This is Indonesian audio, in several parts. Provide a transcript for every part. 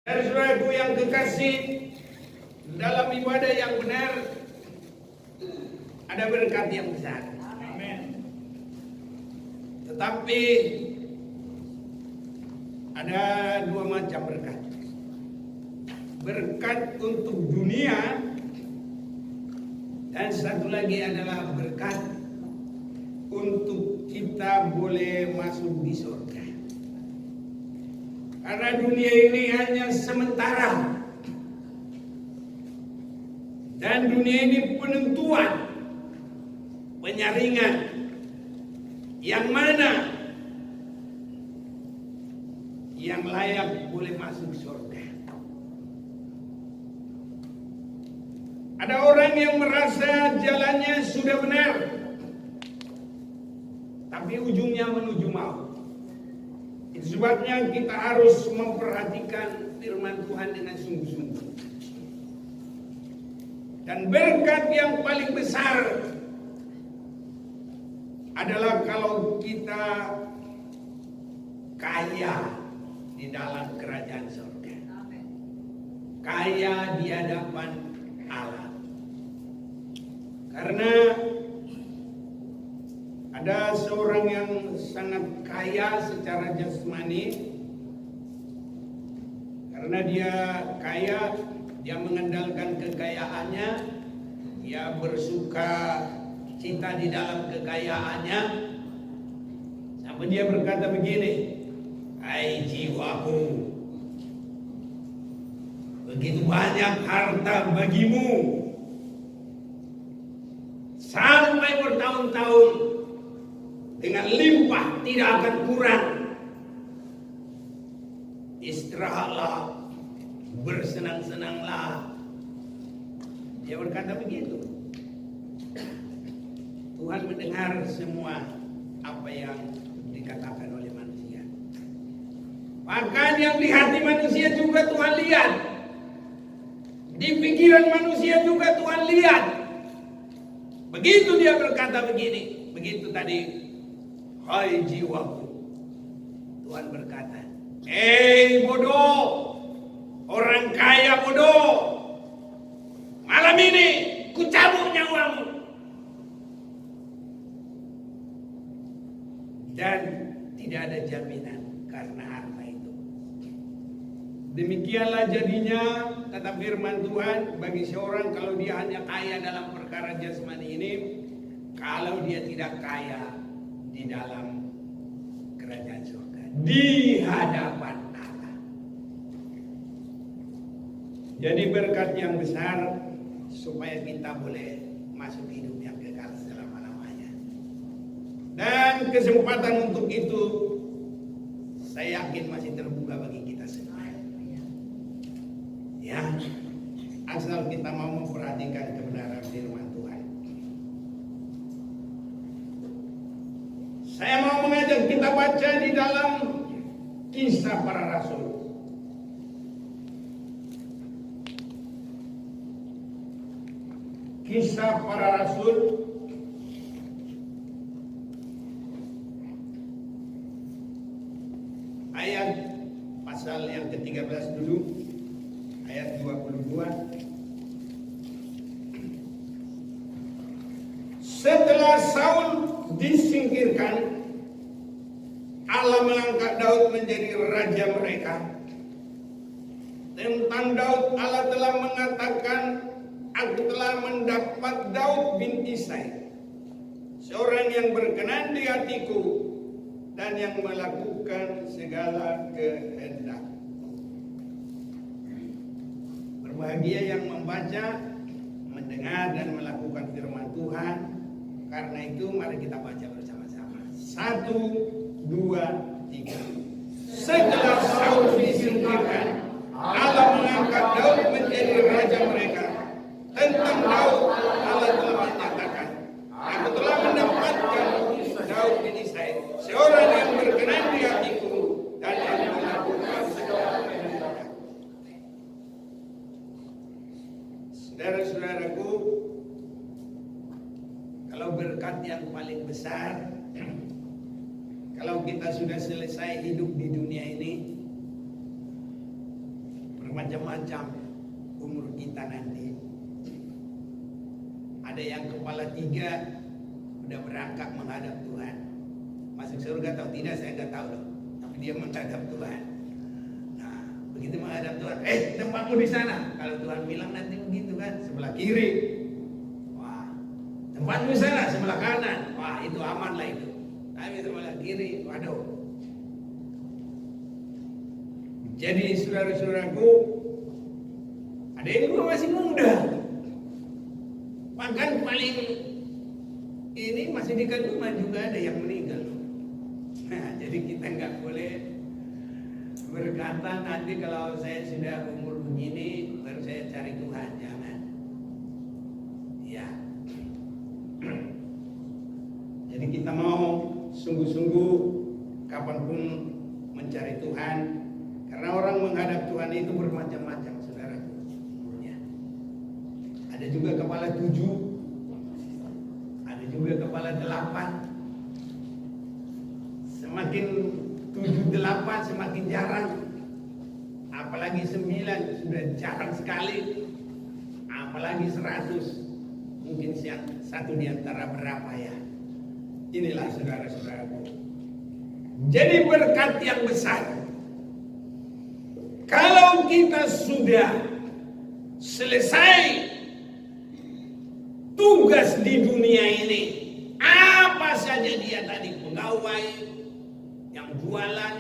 Saudaraku yang kekasih, dalam ibadah yang benar ada berkat yang besar. Amin. Tetapi ada dua macam berkat. Berkat untuk dunia dan satu lagi adalah berkat untuk kita boleh masuk di surga. Karena dunia ini hanya sementara. Dan dunia ini penentuan, penyaringan. Yang mana yang layak boleh masuk surga. Ada orang yang merasa jalannya sudah benar, tapi ujungnya menuju maut. Itu sebabnya kita harus memperhatikan firman Tuhan dengan sungguh-sungguh. Dan berkat yang paling besar adalah kalau kita kaya di dalam kerajaan surga. Kaya di hadapan Allah. Karena ada seorang yang sangat kaya secara jasmani. Karena dia kaya, dia mengandalkan kekayaannya, dia bersuka cita di dalam kekayaannya. Sampai dia berkata begini, "Hai jiwaku, begitu banyak harta bagimu, sampai bertahun-tahun dengan limpah tidak akan kurang. Istirahatlah, bersenang-senanglah." Dia berkata begitu. Tuhan mendengar semua apa yang dikatakan oleh manusia. Bahkan yang di hati manusia juga Tuhan lihat. Di pikiran manusia juga Tuhan lihat. Begitu dia berkata begini. Begitu tadi, "Hai jiwaku." Tuhan berkata, "Hei bodoh, orang kaya bodoh, malam ini ku cabut nyawamu." Dan tidak ada jaminan karena harta itu. Demikianlah jadinya, kata firman Tuhan, bagi seorang kalau dia hanya kaya dalam perkara jasmani ini, kalau dia tidak kaya di dalam kerajaan surga, di hadapan Allah. Jadi berkat yang besar supaya kita boleh masuk hidup yang kekal selama-lamanya. Dan kesempatan untuk itu saya yakin masih terbuka bagi kita semua. Ya, asal kita mau memperhatikan kebenaran firman Tuhan. Saya mau mengajak kita baca di dalam Kisah Para Rasul. Kisah Para Rasul ayat pasal yang ke-13 dulu, ayat 22. Setelah Saul disingkirkan, Allah mengangkat Daud menjadi raja mereka. Tentang Daud, Allah telah mengatakan, "Aku telah mendapat Daud bin Isai, seorang yang berkenan di hatiku dan yang melakukan segala kehendak." Berbahagia yang membaca, mendengar dan melakukan firman Tuhan. Karena itu mari kita baca bersama-sama. 1, 2, 3. Setelah Saul disingkirkan, Allah mengangkat Daud menjadi raja mereka. Tentang Daud, Allah telah menyatakan, "Aku telah mendapatkan Daud bin Isai, seorang yang berkenan di hatiku dan yang melakukan segala kehendak." Saudara-saudaraku, kalau berkat yang paling besar, kalau kita sudah selesai hidup di dunia ini, bermacam-macam umur kita nanti. Ada yang kepala 3 udah berangkat menghadap Tuhan. Masuk surga atau tidak saya nggak tahu loh. Tapi dia menghadap Tuhan. Nah, begitu menghadap Tuhan, tempatmu di sana. Kalau Tuhan bilang nanti begitu kan, sebelah kiri. Wah, tempatmu di sana, sebelah kanan. Wah, itu aman lah itu. Tapi sebelah kiri, waduh. Jadi saudara-saudaraku, ada yang dulu masih muda. Bahkan paling ini masih di kandungan juga ada yang meninggal. Nah, jadi kita nggak boleh berkata nanti kalau saya sudah umur begini baru saya cari Tuhan, jangan. Ya. Jadi kita mau sungguh-sungguh kapanpun mencari Tuhan, karena orang menghadap Tuhan itu bermacam-macam, saudara. Ya. Ada juga kepala 7, ada juga kepala 8. Semakin 7-8 semakin jarang, apalagi 9 sudah jarang sekali, apalagi 100 mungkin satu di antara berapa ya. Inilah saudara-saudaraku, jadi berkat yang besar kalau kita sudah selesai tugas di dunia ini. Apa saja dia tadi, pegawai, yang jualan,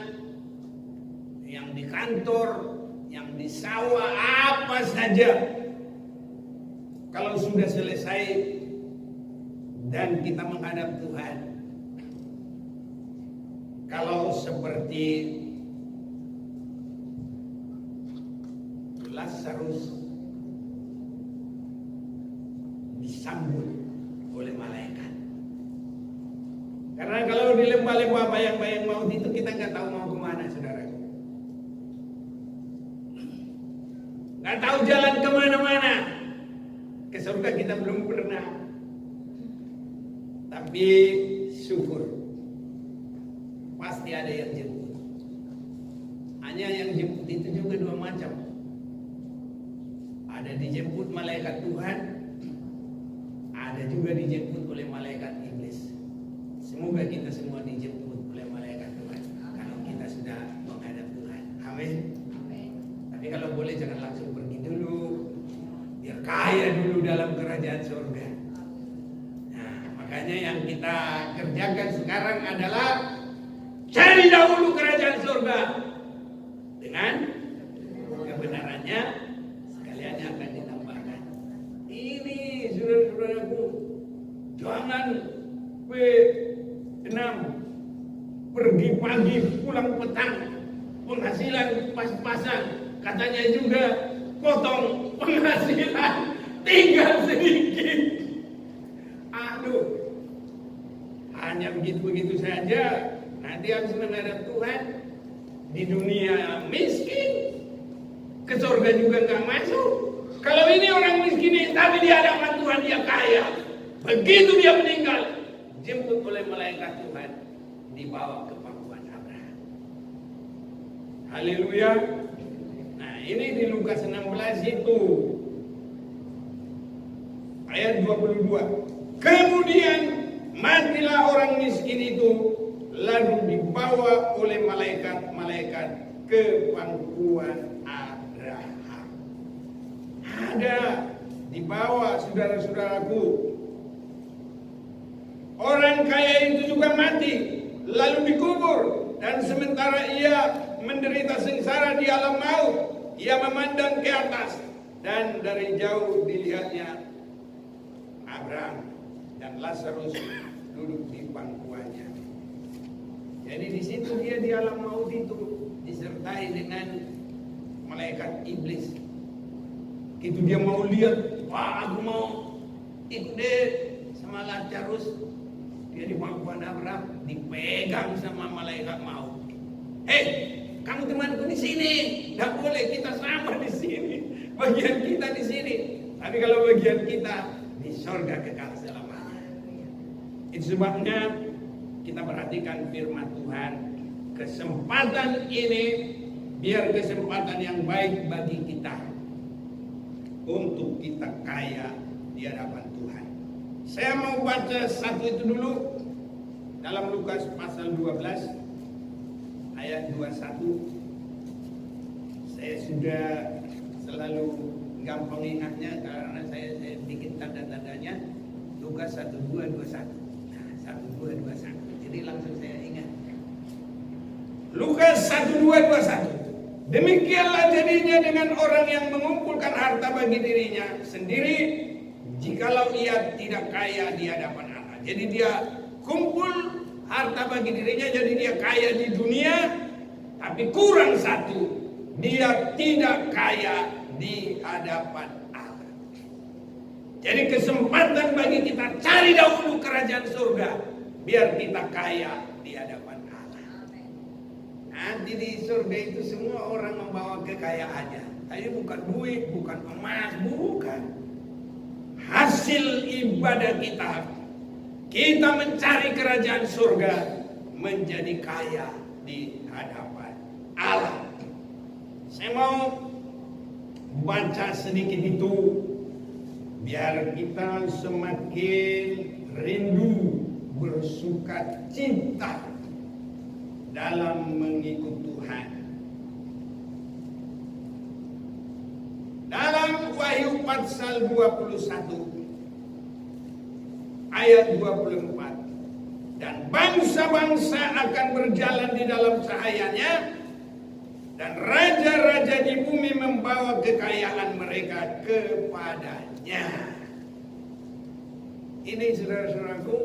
yang di kantor, yang di sawah, apa saja. Kalau sudah selesai dan kita menghadap Tuhan, kalau seperti Lazarus disambut oleh malaikat. Karena kalau di lembah-lembah bayang-bayang maut itu kita nggak tahu mau kemana, saudara. Nggak tahu jalan kemana-mana. Ke surga kita belum pernah. Tapi syukur, pasti ada yang jemput. Hanya yang jemput itu juga 2 macam. Ada dijemput malaikat Tuhan, ada juga dijemput oleh malaikat iblis. Semoga kita semua dijemput oleh malaikat Tuhan kalau kita sudah menghadap Tuhan. Amin. Tapi kalau boleh jangan langsung pergi dulu, biar kaya dulu dalam kerajaan surga. Nah, makanya yang kita kerjakan sekarang adalah cari dahulu kerajaan surga dengan kebenarannya, sekalian akan ditambahkan. Ini saudara-saudaraku, jangan P6 pergi pagi pulang petang, penghasilan pas-pasan, katanya juga potong penghasilan tinggal sedikit. Aduh, hanya begitu-begitu saja. Nanti habis menghadap Tuhan di dunia miskin, ke surga juga nggak masuk. Kalau ini orang miskin tapi di hadapan Tuhan dia kaya, begitu dia meninggal jemput oleh malaikat Tuhan, dibawa ke pangkuan Abraham. Haleluya. Nah, ini di Lukas 16 itu ayat 22. Kemudian matilah orang miskin itu, lalu dibawa oleh malaikat-malaikat ke pangkuan Abraham. Ada dibawa, saudara-saudaraku. Orang kaya itu juga mati, lalu dikubur, dan sementara ia menderita sengsara di alam maut, ia memandang ke atas, dan dari jauh dilihatnya Abraham dan Lazarus duduk di pangkuannya. Jadi di situ dia di alam maut itu disertai dengan malaikat iblis. Itu dia mau lihat, wah aku mau ikut deh sama Lazarus. Dia di pangkuan Abraham, dipegang sama malaikat maut. Kamu temanku di sini, tidak boleh, kita sama di sini. Bagian kita di sini. Tapi kalau bagian kita di surga kekal selamanya. Itu sebabnya kita perhatikan firman Tuhan. Kesempatan ini biar kesempatan yang baik bagi kita untuk kita kaya di hadapan Tuhan. Saya mau baca satu itu dulu dalam Lukas pasal 12 ayat 21. Saya sudah selalu gampang ingatnya karena saya bikin tanda-tandanya. Lukas 12:21. Nah, 12:21. Jadi langsung saya ingat. Lukas 12:21. Demikianlah jadinya dengan orang yang mengumpulkan harta bagi dirinya sendiri, jikalau ia tidak kaya di hadapan Allah. Jadi dia kumpul harta bagi dirinya, jadi dia kaya di dunia, tapi kurang satu, dia tidak kaya di hadapan Allah. Jadi kesempatan bagi kita cari dahulu kerajaan surga, biar kita kaya di hadapan Allah. Nanti di surga itu semua orang membawa kekayaannya. Tapi bukan duit, bukan emas, bukan. Hasil ibadah kita, kita mencari kerajaan surga, menjadi kaya di hadapan Allah. Saya mau baca sedikit itu, biar kita semakin rindu, bersuka cita dalam mengikut Tuhan. Dalam Wahyu pasal 21 ayat 24, dan bangsa-bangsa akan berjalan di dalam cahayanya, dan raja-raja di bumi membawa kekayaan mereka kepadanya. Ini saudara-saudaraku,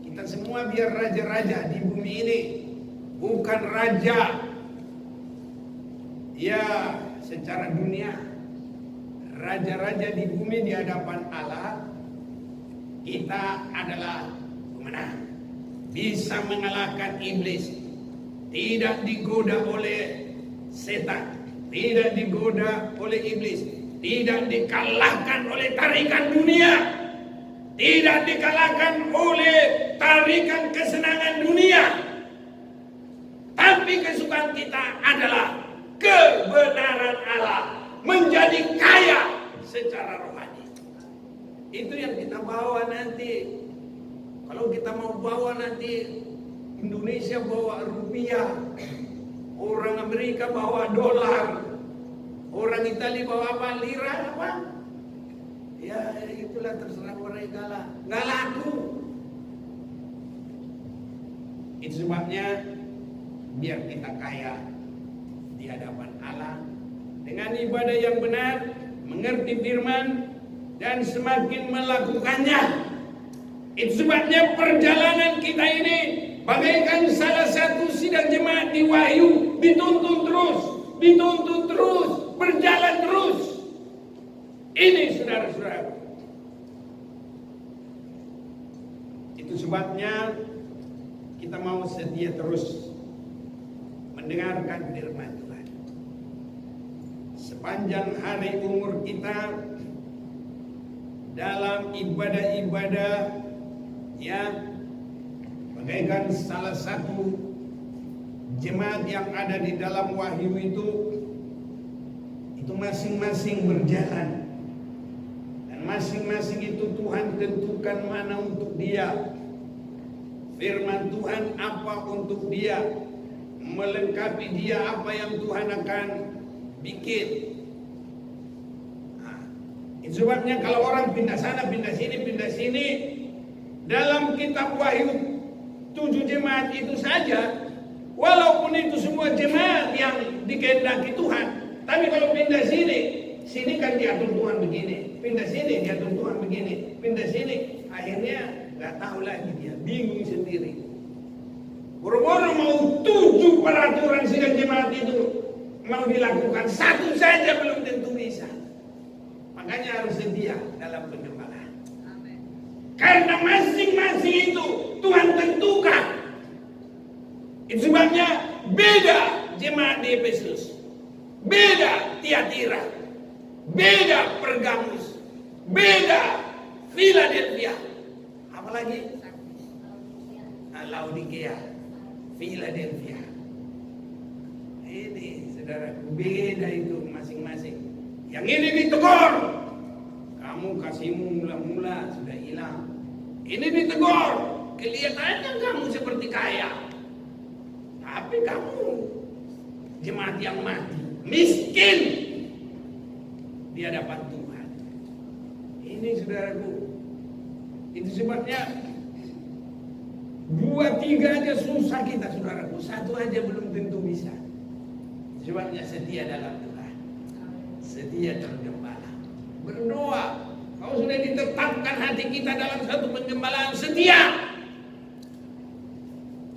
kita semua biar raja-raja di bumi ini, bukan raja ya secara dunia. Raja-raja di bumi di hadapan Allah, kita adalah pemenang, bisa mengalahkan iblis, tidak digoda oleh setan, tidak digoda oleh iblis, tidak dikalahkan oleh tarikan dunia, tidak dikalahkan oleh tarikan kesenangan dunia. Tapi kesukaan kita adalah kebenaran Allah, menjadi kaya secara rohani. Itu yang kita bawa nanti. Kalau kita mau bawa nanti, Indonesia bawa rupiah, orang Amerika bawa dolar, orang Italia bawa apa? Lira apa? Ya itulah, terserah mereka lah, nggak laku. Itu sebabnya biar kita kaya di hadapan Allah dengan ibadah yang benar, mengerti firman, dan semakin melakukannya. Itu sebabnya perjalanan kita ini bagaikan salah satu sidang jemaat di Wahyu, dituntun terus, berjalan terus. Ini saudara-saudara. Itu sebabnya kita mau setia terus mendengarkan firman Tuhan. Sepanjang hari umur kita dalam ibadah-ibadah yang bagaikan salah satu jemaat yang ada di dalam Wahyu itu masing-masing berjalan, dan masing-masing itu Tuhan tentukan mana untuk dia, firman Tuhan apa untuk dia, melengkapi dia apa yang Tuhan akan bikin. Nah, itu sebabnya kalau orang pindah sana, pindah sini, dalam kitab Wahyu 7 jemaat itu saja, walaupun itu semua jemaat yang dikehendaki Tuhan, tapi kalau pindah sini kan diatur Tuhan begini, pindah sini diatur Tuhan begini, pindah sini, akhirnya nggak tahu lagi, dia bingung sendiri. Boro-boro mau 7 peraturan sidang jemaat itu mau dilakukan, satu saja belum tentu bisa. Makanya harus setia dalam pengembalaan. Karena masing-masing itu Tuhan tentukan. Itu sebabnya beda jemaat di Efesus, beda Tiatira, beda Pergamus, beda Philadelphia, apalagi Laodikia, Philadelphia. Ini saudaraku, beda itu masing-masing. Yang ini ditegur, kamu kasihmu mula-mula sudah hilang. Ini ditegur, kelihatannya kamu seperti kaya, tapi kamu jemaat yang mati, miskin di hadapan Tuhan. Ini saudaraku, itu sebabnya 2-3 aja susah kita saudaraku, 1 aja belum tentu bisa. Sebabnya setia dalam Tuhan, setia tergembala, berdoa. Kalau sudah ditetapkan hati kita dalam satu penggembalaan, setia,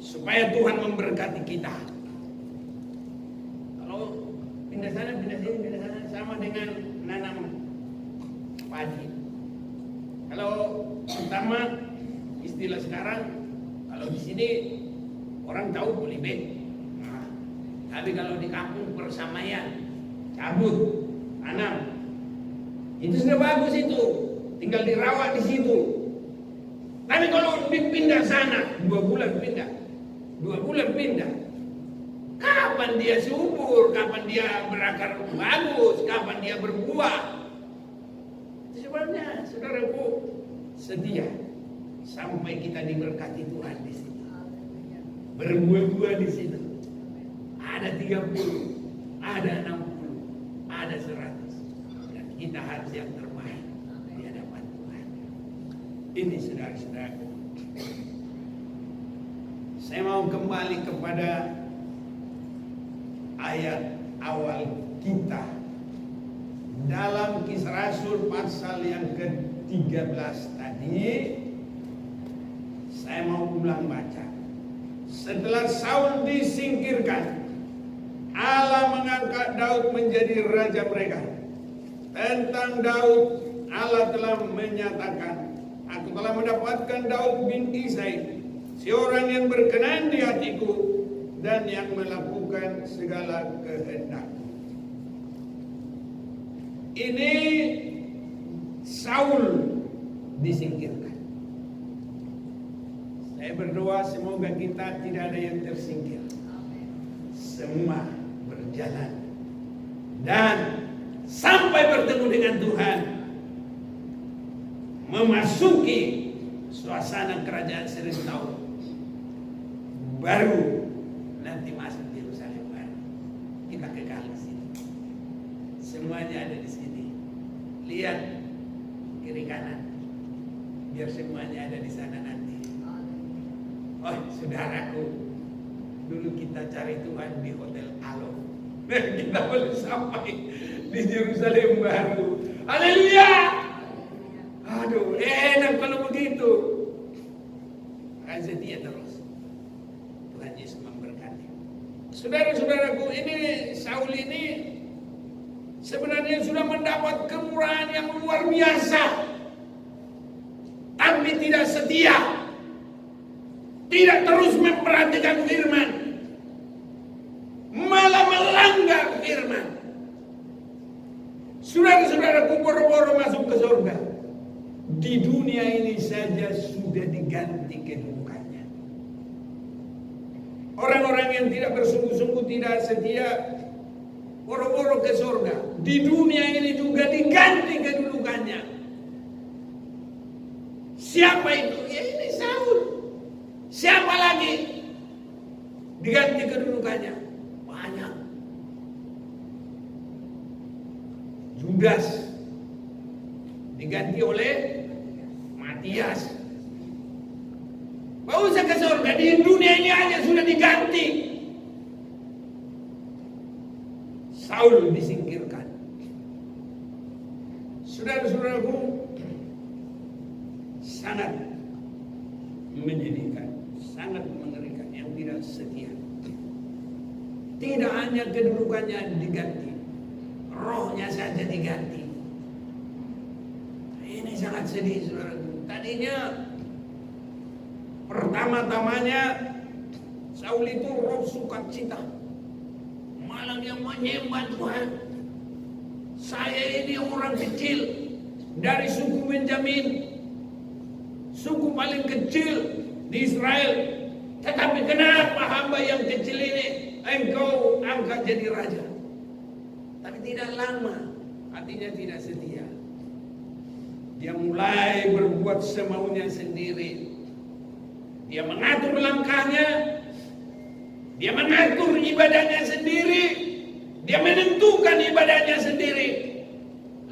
supaya Tuhan memberkati kita. Kalau pindah sana, pindah sini, pindah sana, sama dengan nanam padi. Kalau pertama istilah sekarang, kalau di sini orang tahu polybag. Nah, tapi kalau di kampung persamaian, cabut, tanam, itu sudah bagus itu, tinggal dirawat di situ. Tapi kalau dipindah sana, 2 bulan pindah, 2 bulan pindah, kapan dia subur, kapan dia berakar bagus, kapan dia berbuah? Sebabnya saudaraku, setia sampai kita diberkati Tuhan di sini. Berbuah-buah di sini. Ada 30, ada 60, ada 100. Dan kita harus yang terbaik di hadapan Tuhan. Ini saudara-saudaraku. Saya mau kembali kepada ayat awal kita dalam Kisah Rasul pasal yang ke-13 tadi. Saya mau ulang baca. Setelah Saul disingkirkan, Allah mengangkat Daud menjadi raja mereka. Tentang Daud, Allah telah menyatakan, aku telah mendapatkan Daud bin Isai, seorang yang berkenan di hatiku dan yang melakukan segala kehendakku. Ini Saul disingkirkan. Saya berdoa semoga kita tidak ada yang tersingkir. Semua berjalan dan sampai bertemu dengan Tuhan, memasuki suasana kerajaan 1000 tahun, baru nanti masuk Yerusalem baru. Kita kekal di sini. Semuanya ada di sini. Lihat kiri kanan, biar semuanya ada di sana nanti. Oh saudaraku, dulu kita cari Tuhan di Hotel Alo. Kita boleh sampai di Yerusalem baru. Haleluya. Aduh, enak kalau begitu. Akan setia terus. Tuhan Yesus memberkati. Saudara-saudaraku, ini Saul ini sebenarnya sudah mendapat kemurahan yang luar biasa, tapi tidak setia. Tidak terus memperhatikan firman, malah melanggar firman. Saudara-saudaraku, boro-boro masuk ke surga. Di dunia ini saja sudah diganti kedudukannya. Orang-orang yang tidak bersungguh-sungguh, tidak setia, boro-boro ke surga. Di dunia ini juga diganti kedudukannya. Siapa itu? Ya ini Saul. Siapa lagi diganti kedudukannya? Banyak. Judas diganti oleh Matias. Gak usah ke surga, di dunia ini aja sudah diganti. Saul disingkirkan. Saudara-saudaraku, sangat menyedihkan, sangat mengerikan yang tidak setia. Tidak hanya kedudukannya diganti, rohnya saja diganti. Ini sangat sedih, saudaraku. Tadinya pertama-tamanya Saul itu roh sukacita, malah dia menyembah Tuhan. Saya ini orang kecil dari suku Benjamin, suku paling kecil di Israel. Tetapi kenapa hamba yang kecil ini engkau angkat jadi raja. Tapi tidak lama, hatinya tidak setia. Dia mulai berbuat semaunya sendiri. Dia mengatur langkahnya, dia mengatur ibadahnya sendiri, dia menentukan ibadahnya sendiri.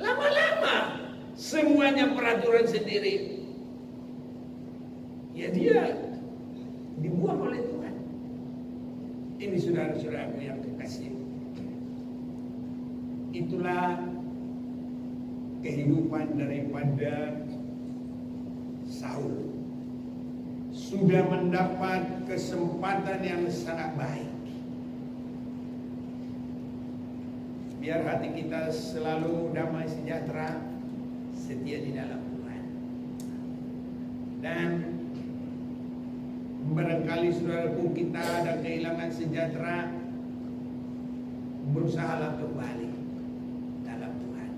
Lama-lama semuanya peraturan sendiri. Ya dia dibuang oleh Tuhan. Ini saudara-saudaraku yang kekasih. Itulah kehidupan daripada Saul. Sudah mendapat kesempatan yang sangat baik. Biar hati kita selalu damai sejahtera, setia di dalam Tuhan. Dan barangkali saudaraku kita ada kehilangan sejahtera, berusahalah kembali dalam Tuhan.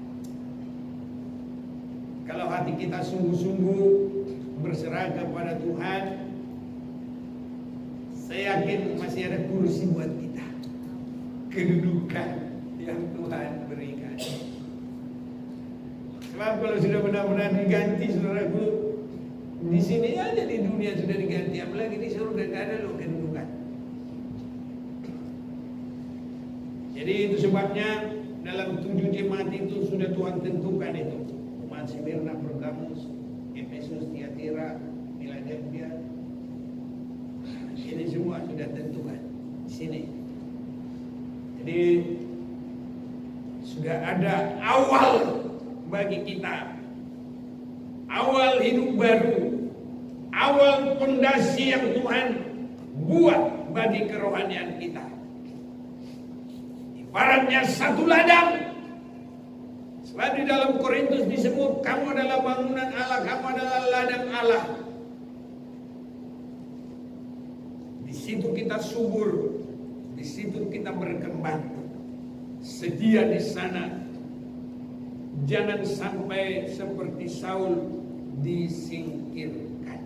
Kalau hati kita sungguh-sungguh berserah kepada Tuhan, saya yakin masih ada kursi buat kita, kedudukan yang Tuhan berikan. Sebab kalau sudah benar-benar diganti, saudaraku, di sini aja di dunia sudah diganti, apalagi di surga nggak ada loh kedudukan. Jadi itu sebabnya dalam 7 jemaat itu sudah Tuhan tentukan itu. Umat Smyrna, Pergamus, Efesus, Tiatira, Philadelphia, ini semua sudah tentukan di sini. Jadi sudah ada awal bagi kita, awal hidup baru, awal fondasi yang Tuhan buat bagi kerohanian kita. Ibaratnya satu ladang. Sebab di dalam Korintus disebut kamu adalah bangunan Allah, kamu adalah ladang Allah. Di situ kita subur, di situ kita berkembang. Setia di sana. Jangan sampai seperti Saul disingkirkan.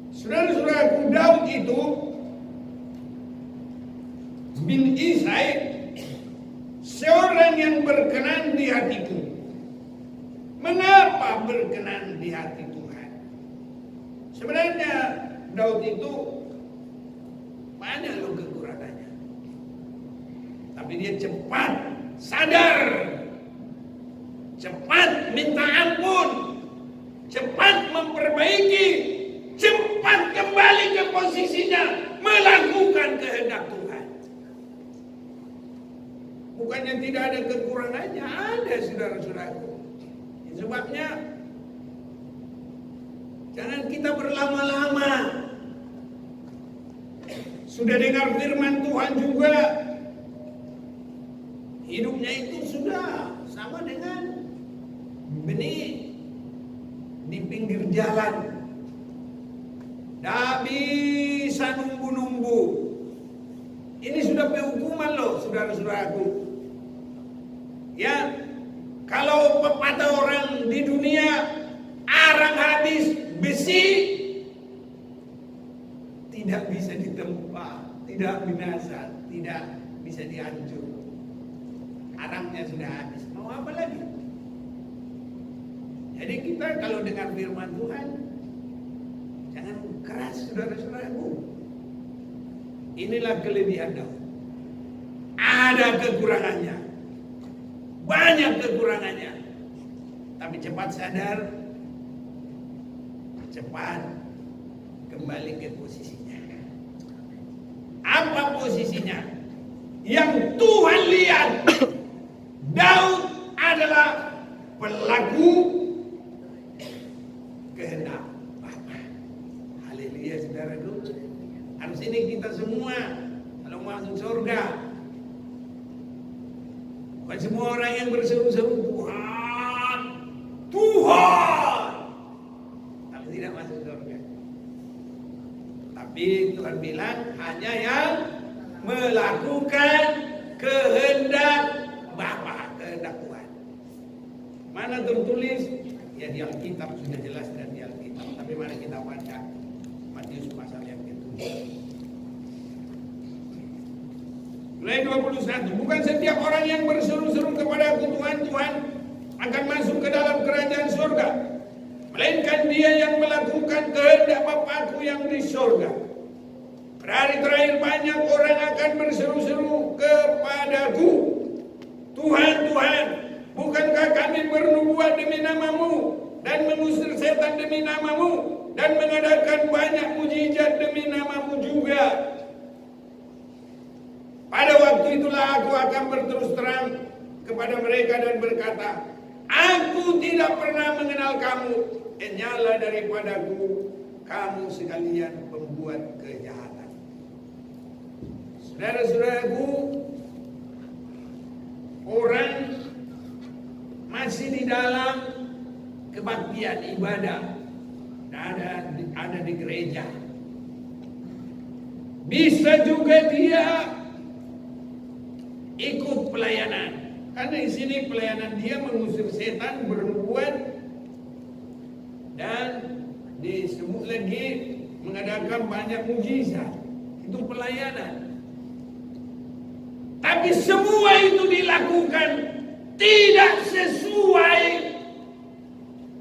Saudara-saudaraku, Daud itu bin Isai, seorang yang berkenan di hatiku. Mengapa berkenan di hati Tuhan? Sebenarnya Daud itu banyak loh kekurangannya, tapi dia cepat sadar, cepat minta ampun, cepat memperbaiki, cepat kembali ke posisinya, melakukan kehendak Tuhan. Bukannya tidak ada kekurangannya, ada saudara-saudaraku. Sebabnya jangan kita berlama-lama. Sudah dengar firman Tuhan juga, hidupnya itu sudah sama dengan benih di pinggir jalan. Tidak bisa nunggu-nunggu. Ini sudah penghukuman loh saudara-saudaraku. Ya, kalau pepatah orang di dunia, arang habis besi tidak bisa ditempa, tidak binasa, tidak bisa dihancur. Arangnya sudah habis, mau apa lagi? Jadi kita kalau dengar firman Tuhan, jangan keras saudara-saudaraku. Inilah kelebihan Daud. Ada kekurangannya, banyak kekurangannya, tapi cepat sadar, cepat kembali ke posisinya. Apa posisinya? Yang Tuhan lihat, Daud adalah pelaku kehendak Bapa. Haleluya saudaraku. Harus ini kita semua kalau masuk surga. Bukan semua orang yang berseru-seru Tuhan, Tuhan, tapi tidak masuk surga. Tapi Tuhan bilang hanya yang melakukan kehendak Bapa, kehendak Tuhan. Mana tertulis? Ya di Alkitab sudah jelas dan di Alkitab. Tapi mari kita baca Matius pasal yang ke-7. Mulai 21. Bukan setiap orang yang berseru-seru kepada aku Tuhan, Tuhan akan masuk ke dalam kerajaan surga, melainkan dia yang melakukan kehendak Bapakku yang di surga. Pada hari terakhir banyak orang akan berseru-seru kepadaku, Tuhan, Tuhan, bukankah kami bernubuat demi namamu dan mengusir setan demi namamu dan mengadakan banyak mujizat demi namamu juga? Pada waktu itulah aku akan berterus terang kepada mereka dan berkata, aku tidak pernah mengenal kamu, nyala daripadaku kamu sekalian pembuat kejahatan. Saudara-saudaraku, orang masih di dalam kebaktian ibadah, ada di gereja, bisa juga dia ikut pelayanan, karena di sini pelayanan dia mengusir setan, bernubuat, dan disebut lagi mengadakan banyak mujizat. Itu pelayanan. Tapi semua itu dilakukan tidak sesuai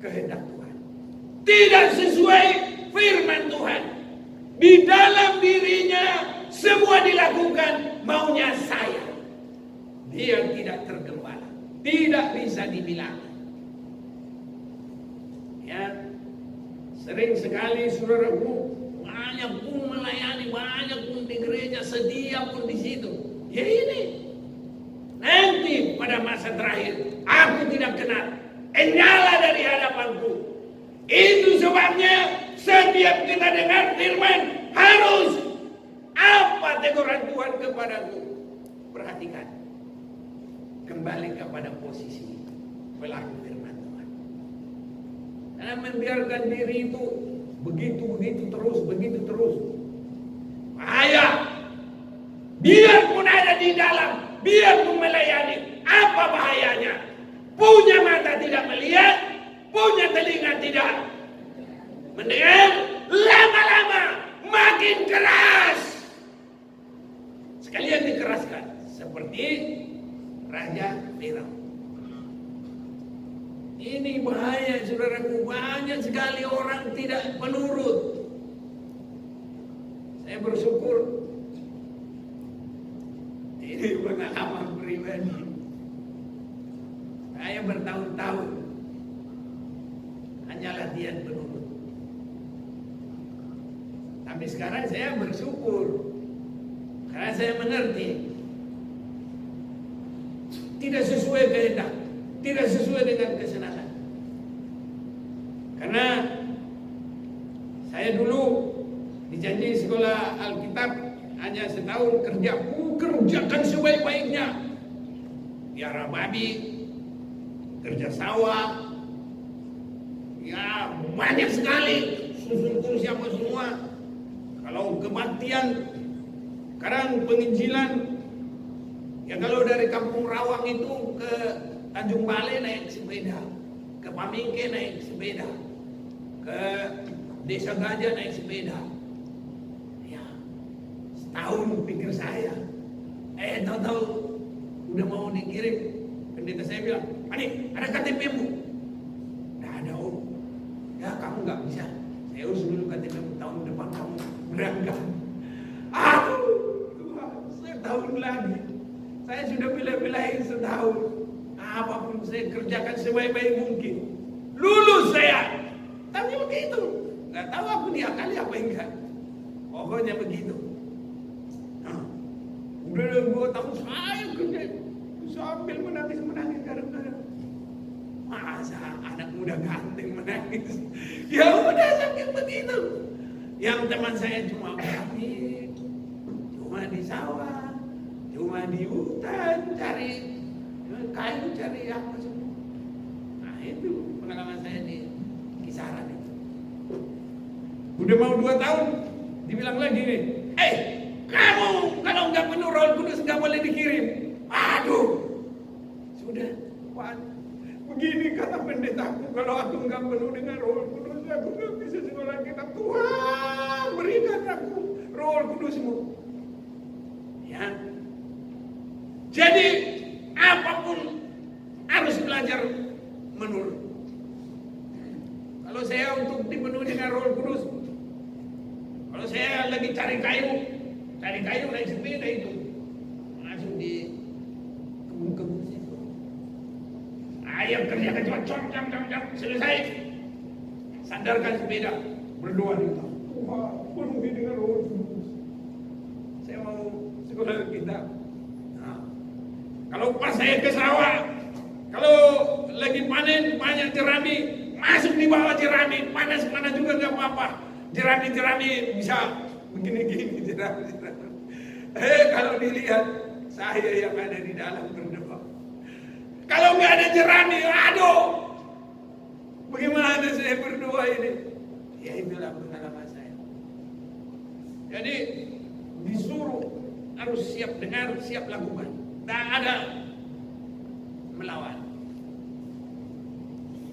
kehendak Tuhan, tidak sesuai firman Tuhan. Di dalam dirinya semua dilakukan maunya saya. Dia tidak tergembala, tidak bisa dibilang. Ya, sering sekali saudaraku, banyak pun melayani, banyak pun di gereja, setia pun di situ. Ya ini, nanti pada masa terakhir, aku tidak kenal, nyala dari hadapanku. Itu sebabnya setiap kita dengar firman harus apa teguran Tuhan kepadaku. Perhatikan. Kembali kepada posisi pelaku firman Tuhan. Karena membiarkan diri itu begitu terus. Bahaya. Biarpun ada di dalam, biarpun melayani, apa bahayanya? Punya mata tidak melihat, punya telinga tidak mendengar, lama-lama makin keras. Sekalian dikeraskan seperti Raja Firaun. Ini bahaya saudaraku, banyak sekali orang tidak penurut. Saya bersyukur ini pengalaman pribadi. Saya bertahun-tahun hanya latihan penurut. Tapi sekarang saya bersyukur karena saya mengerti tidak sesuai kehendak, tidak sesuai dengan kesenangan. Karena saya dulu dijanji sekolah Alkitab hanya setahun kerja, kerjakan sebaik-baiknya. Piara babi, kerja sawah, ya banyak sekali, susun kursi apa semua. Kalau kebaktian, sekarang penginjilan, ya kalau dari Kampung Rawang itu ke Tanjung Balai naik sepeda, ke Pamingke naik sepeda, ke Desa Gajah naik sepeda. Ya, setahun pikir saya. Tahu-tahu udah mau dikirim, pendeta saya bilang, "Ani, ada KTP-mu?" Nggak ada, Om. Ya kamu nggak bisa. Saya urus dulu KTP-mu, tahun depan kamu berangkat. Tuhan, setahun lagi. Saya sudah pilih-pilahin setahun. Apapun saya kerjakan sebaik-baik mungkin. Lulus saya. Tapi begitu. Nggak tahu aku diakali apa enggak. Pokoknya begitu. Nah, udah 2 tahun saya kerja. Sambil menangis gara-gara. Masa anak muda ganteng menangis. Ya udah sambil begitu. Yang teman saya cuma berani, cuma di sawah, cuma di hutan cari kayu, cari apa semua. Nah itu pengalaman saya di kisaran itu. Udah mau 2 tahun, dibilang lagi nih, kamu kalau nggak penuh Roh Kudus nggak boleh dikirim. Aduh, sudah, Pak. Begini kata pendetaku, kalau aku nggak penuh dengan Roh Kudus, aku nggak bisa sekolah kitab. Tuhan, berikan aku Roh Kudusmu. Ya, Jadi apapun harus belajar menurut. Kalau saya untuk dipenuhi dengan Roh Kudus, kalau saya lagi cari kayu naik sepeda itu langsung di kebun situ. Ayam kerja cepat, jam, selesai. Sandarkan sepeda, berdoa di Tuhan. Tuhan, penuhi dengan Roh Kudus. Saya mau sekolah kita. Nah, kalau pas saya ke sawah, kalau lagi panen banyak jerami, masuk di bawah jerami, panas juga nggak apa-apa. Jerami bisa begini-gini jerami. Kalau dilihat saya yang ada di dalam berdoa. Kalau nggak ada jerami, aduh, bagaimana saya berdoa ini? Ya itulah pengalaman saya. Jadi disuruh harus siap dengar, siap lakukan. Tak ada melawan.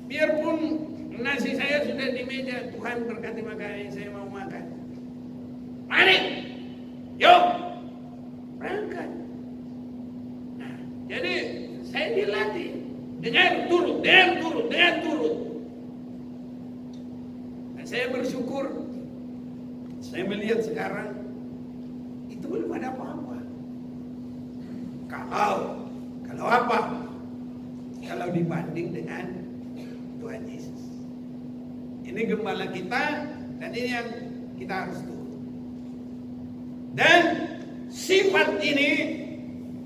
Biarpun nasi saya sudah di meja, Tuhan berkati makan, saya mau makan. Mari, yuk, berangkat. Nah, jadi saya dilatih, dengar turut. Nah, saya bersyukur, saya melihat sekarang itu belum ada apa-apa. Kalau apa? Kalau dibanding dengan Tuhan Yesus. Ini gembala kita dan ini yang kita harus turut. Dan sifat ini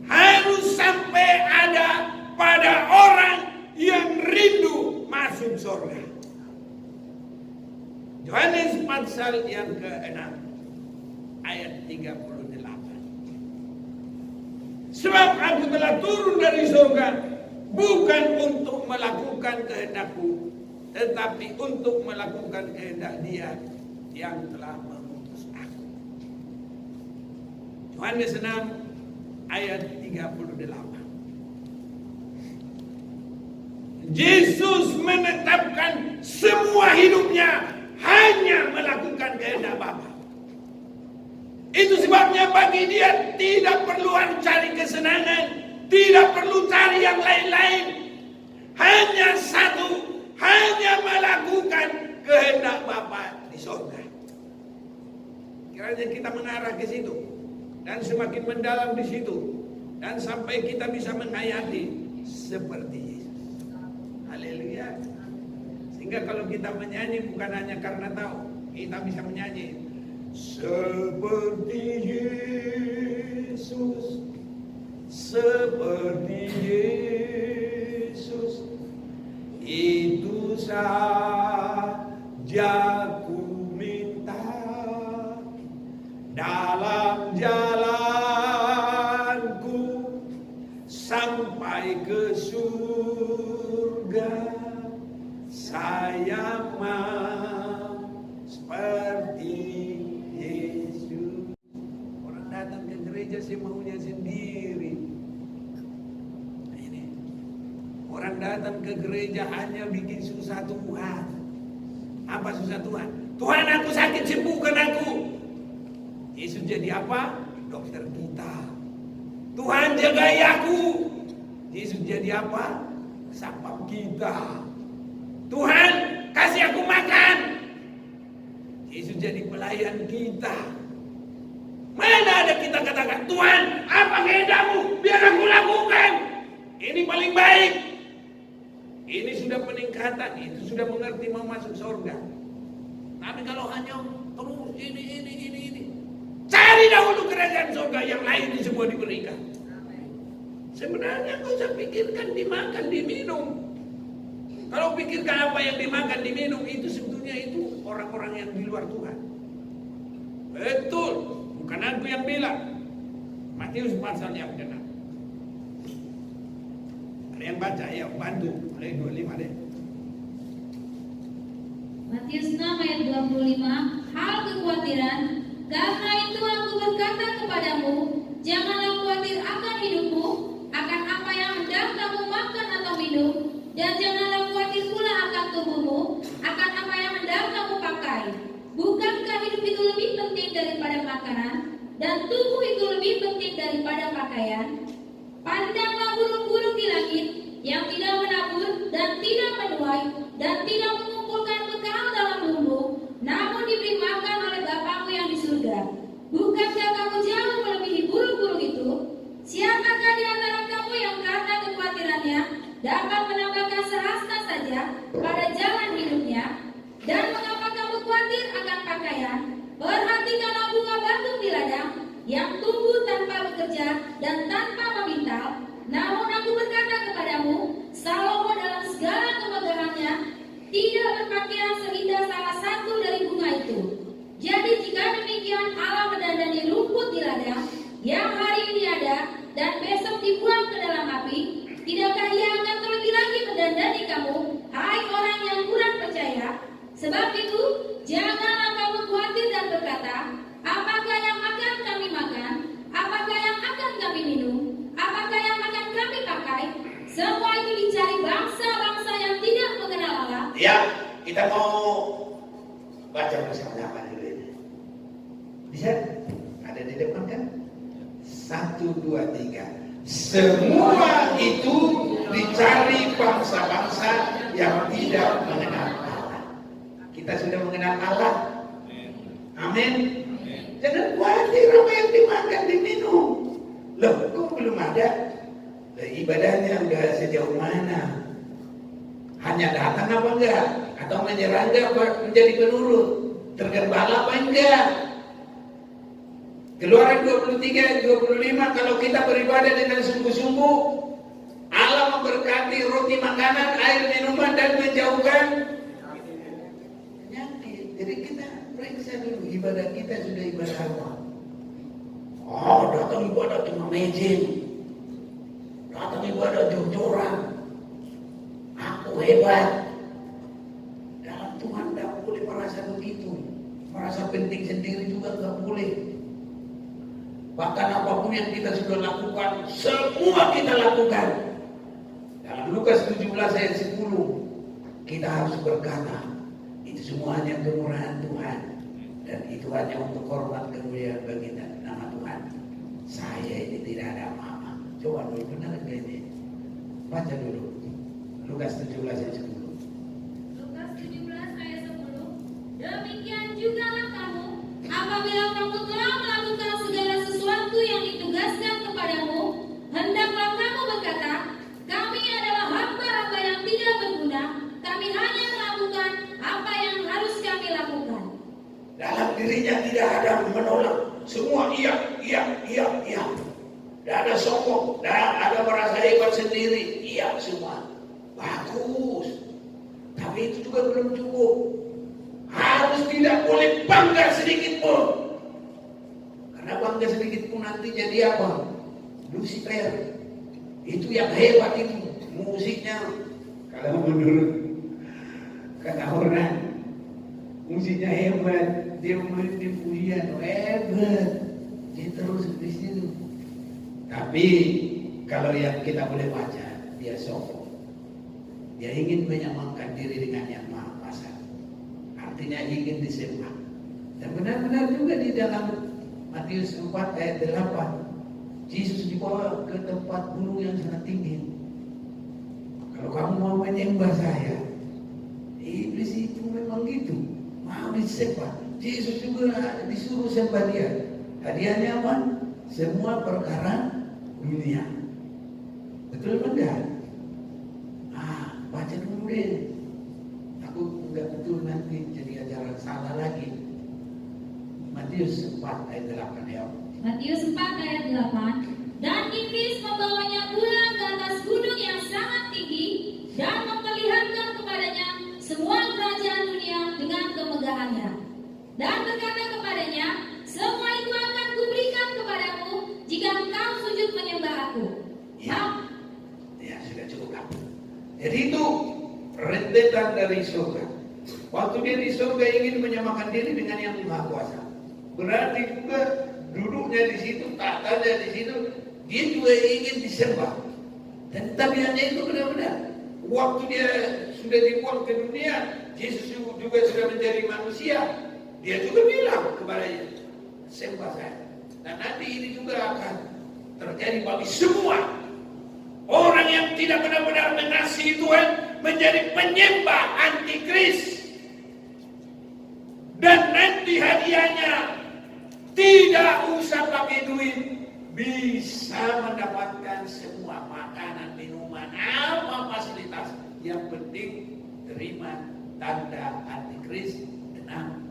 harus sampai ada pada orang yang rindu masuk surga. Yohanes pasal yang ke-6 ayat 38. Sebab aku telah turun dari surga bukan untuk melakukan kehendakku, tetapi untuk melakukan kehendak Dia yang telah mengutus aku. Yohanes 6 ayat 38. Yesus menetapkan semua hidupnya hanya melakukan kehendak Bapa. Itu sebabnya bagi Dia tidak perlu cari kesenangan, tidak perlu cari yang lain-lain. Hanya satu, hanya melakukan kehendak Bapa di surga. Kiranya kita mengarah ke situ dan semakin mendalam di situ dan sampai kita bisa menghayati seperti Yesus. Haleluya. Sehingga kalau kita menyanyi bukan hanya karena tahu, kita bisa menyanyi seperti Yesus, seperti Yesus, itu saja ku minta dalam jalanku sampai ke surga. Saya mau seperti Yesus. Orang datang ke gereja semaunya sendiri. Ini orang datang ke gereja hanya bikin susah Tuhan. Apa susah Tuhan? Tuhan, aku sakit, sembuhkan aku. Yesus jadi apa? Dokter kita. Tuhan, jagai aku. Yesus jadi apa? Sapam kita. Tuhan, kasih aku makan. Yesus jadi pelayan kita. Mana ada kita katakan, Tuhan, apa kehendakmu? Biar aku lakukan. Ini paling baik. Ini sudah peningkatan, itu sudah mengerti mau masuk surga. Tapi kalau hanya terus ini. Cari dahulu kerajaan surga, yang lain itu semua diberikan. Sebenarnya kau usah pikirkan dimakan, diminum. Kalau pikirkan apa yang dimakan, diminum, itu sebetulnya itu orang-orang yang di luar Tuhan. Betul, bukan aku yang bilang. Matius pasal yang ke-6. Ada yang baca, ya bantu. Mulai 25 deh. Matius 6 ayat 25. Hal kekhawatiran, karena itu aku berkata kepadamu, janganlah khawatir akan hidupmu, akan apa yang hendak kamu makan atau minum, dan janganlah khawatir pula akan tubuhmu, akan apa yang hendak kamu pakai. Bukankah hidup itu lebih penting daripada makanan, dan tubuh itu lebih penting daripada pakaian? Pandanglah burung-burung di langit yang tidak menabur dan tidak menuai dan tidak mengumpulkan bekal dalam lumbung, namun diberi makan oleh Bapamu yang di surga. Bukankah kamu jauh melebihi burung-burung itu? Siapakah di antara kamu yang karena kekhawatirannya dapat menambahkan sehasta saja pada jalan hidupnya? Dan mengapa kamu khawatir akan pakaian? Perhatikanlah bunga batu di ladang yang tumbuh tanpa bekerja dan tanpa memintal. Namun aku berkata kepadamu, Salomo dalam segala kemegahannya tidak berpakaian seindah salah satu dari bunga itu. Jadi jika demikian Allah mendandani rumput di ladang yang hari ini ada dan besok dibuang ke dalam api, tidakkah Ia akan terlebih lagi mendandani kamu, hai orang yang kurang percaya? Sebab itu, janganlah kamu khawatir dan berkata, apakah yang akan kami makan? Apakah yang akan kami minum? Apakah yang akan kami pakai? Semua itu dicari bangsa-bangsa yang tidak mengenal Allah. Ya, kita mau baca bersama-sama dulu ini. Bisa? Ada di depan kan? 1, 2, 3. Semua itu dicari bangsa-bangsa yang tidak mengenal Allah. Kita sudah mengenal Allah. Amin. Jangan khawatir apa yang dimakan, diminum. Loh, kok belum ada? Lah, ibadahnya udah sejauh mana? Hanya datang apa enggak? Atau menyerah enggak menjadi penurut? Tergembala apa enggak? Keluaran 23, 25, kalau kita beribadah dengan sungguh-sungguh, Allah memberkati roti makanan, air minuman, dan menjauhkan penyakit. Jadi kita periksa dulu, ibadah kita sudah ibadah apa? Oh, datang ibadah cuma mejin, datang ibadah jor-joran, aku hebat. Dalam Tuhan tidak boleh merasa begitu, merasa penting sendiri juga nggak boleh. Bahkan apapun yang kita sudah lakukan, semua kita lakukan. Dalam Lukas 17 ayat 10, kita harus berkata, itu semuanya kemurahan Tuhan. Dan itu hanya untuk hormat kemuliaan bagi nama Tuhan. Saya ini tidak ada apa-apa. Coba dulu, benar enggak ini? Baca dulu. Lukas 17 ayat 10. Lukas 17 ayat 10. Demikian jugalah kamu, apabila kamu telah melakukan segala sesuatu yang ditugaskan kepadamu, hendaklah kamu berkata, kami adalah hamba-hamba yang tidak berguna, kami hanya melakukan apa yang harus kami lakukan. Dalam dirinya tidak ada menolak. Semua iya. Tidak ada sombong, tidak ada merasa hebat sendiri. Iya semua. Bagus. Tapi itu juga belum cukup. Harus tidak boleh bangga sedikit pun. Karena bangga sedikit pun nanti jadi apa? Lucifer. Itu yang hebat itu. Musiknya. Kalau menurut kata orang, musiknya hebat, dia main di pujian hebat, dia terus di situ. Tapi kalau yang kita boleh baca, dia sombong. Dia ingin menyamakan diri dengan yang Maha Kuasa. Artinya ingin disembah. Dan benar-benar juga di dalam Matius 4 ayat 8, Yesus dibawa ke tempat gunung yang sangat tinggi. Kalau kamu mau menyembah saya, iblis itu memang gitu, mau disembah. Yesus juga disuruh sembah dia. Hadiahnya apa? Semua perkara dunia. Betul enggak? Baca dulu deh. Aku enggak betul nanti jadi ajaran salah lagi. Matius 4 ayat 8 ya. Matius 4 ayat 8. Dan iblis membawanya pula ke atas gunung yang sangat tinggi dan memperlihatkan kepadanya semua kerajaan dunia dengan kemegahannya. Dan berkata kepadanya, semua itu akan kuberikan kepadamu jika engkau sujud menyembah aku. Ya sudah cukup. Jadi itu rentetan dari surga. Waktu dia di surga ingin menyamakan diri dengan yang Maha Kuasa. Berarti juga duduknya di situ, tatanya di situ, dia juga ingin disembah. Dan tabiatnya itu benar-benar. Waktu dia sudah dibuang ke dunia, Yesus juga sudah menjadi manusia. Dia juga bilang kepadanya, sembah saya. Dan nanti ini juga akan terjadi bagi semua tidak benar-benar mengasihi Tuhan menjadi penyembah antikris. Dan nanti hadiahnya tidak usah pakai duit, bisa mendapatkan semua makanan, minuman, apa fasilitas. Yang penting terima tanda antikris, tenang.